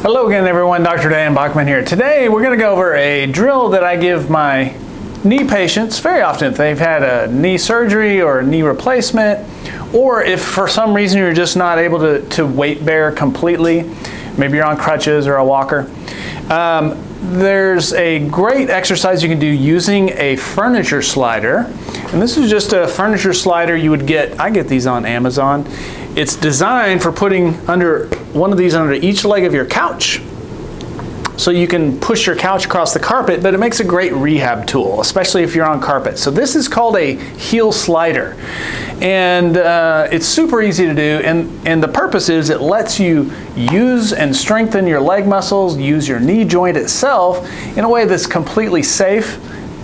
Hello again everyone, Dr. Dan Bachman here. Today we're going to go over a drill that I give my knee patients very often if they've had a knee surgery or a knee replacement, or if for some reason you're just not able to weight bear completely, maybe you're on crutches or a walker. There's a great exercise you can do using a furniture slider, and this is just a furniture slider you would get, I get these on Amazon. It's designed for putting one of these under each leg of your couch, so you can push your couch across the carpet, but it makes a great rehab tool, especially if you're on carpet. So this is called a heel slider, and it's super easy to do, and the purpose is it lets you use and strengthen your leg muscles, use your knee joint itself in a way that's completely safe,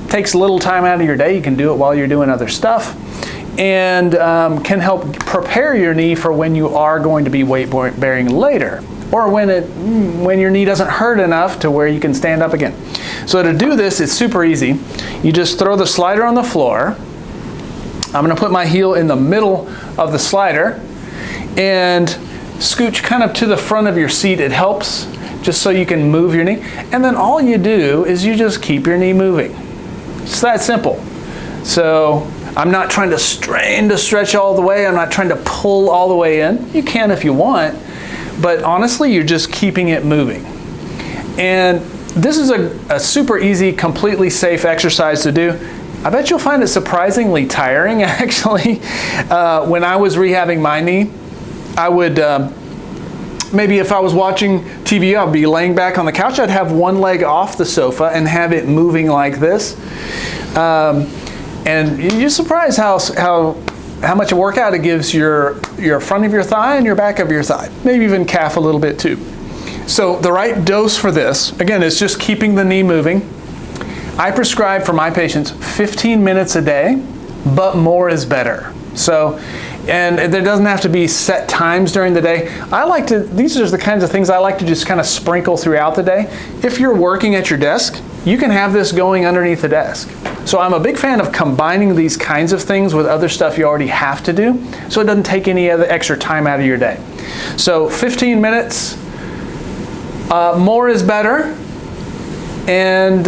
takes little time out of your day. You can do it while you're doing other stuff, and can help prepare your knee for when you are going to be weight bearing later, or when your knee doesn't hurt enough to where you can stand up again. So to do this, it's super easy. You just throw the slider on the floor. I'm going to put my heel in the middle of the slider and scooch kind of to the front of your seat. It helps just so you can move your knee. And then all you do is you just keep your knee moving. It's that simple. So I'm not trying to strain to stretch all the way. I'm not trying to pull all the way in. You can if you want, but honestly, you're just keeping it moving. And this is a super easy, completely safe exercise to do. I bet you'll find it surprisingly tiring, actually. When I was rehabbing my knee, I would, maybe if I was watching TV, I'd be laying back on the couch, I'd have one leg off the sofa and have it moving like this. And you're surprised how much a workout it gives your front of your thigh and your back of your thigh, maybe even calf a little bit too. So the right dose for this, again, is just keeping the knee moving. I prescribe for my patients 15 minutes a day, but more is better. So, and there doesn't have to be set times during the day. These are the kinds of things I like to just kind of sprinkle throughout the day. If you're working at your desk, you can have this going underneath the desk. So I'm a big fan of combining these kinds of things with other stuff you already have to do, so it doesn't take any other extra time out of your day. So 15 minutes, more is better, and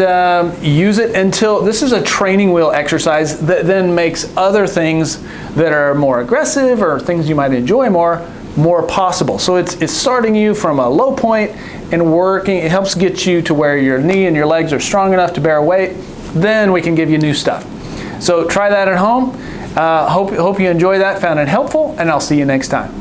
use it until, this is a training wheel exercise that then makes other things that are more aggressive or things you might enjoy more possible. So it's starting you from a low point and working. It helps get you to where your knee and your legs are strong enough to bear weight. Then we can give you new stuff. So try that at home. Hope you enjoy that, found it helpful, and I'll see you next time.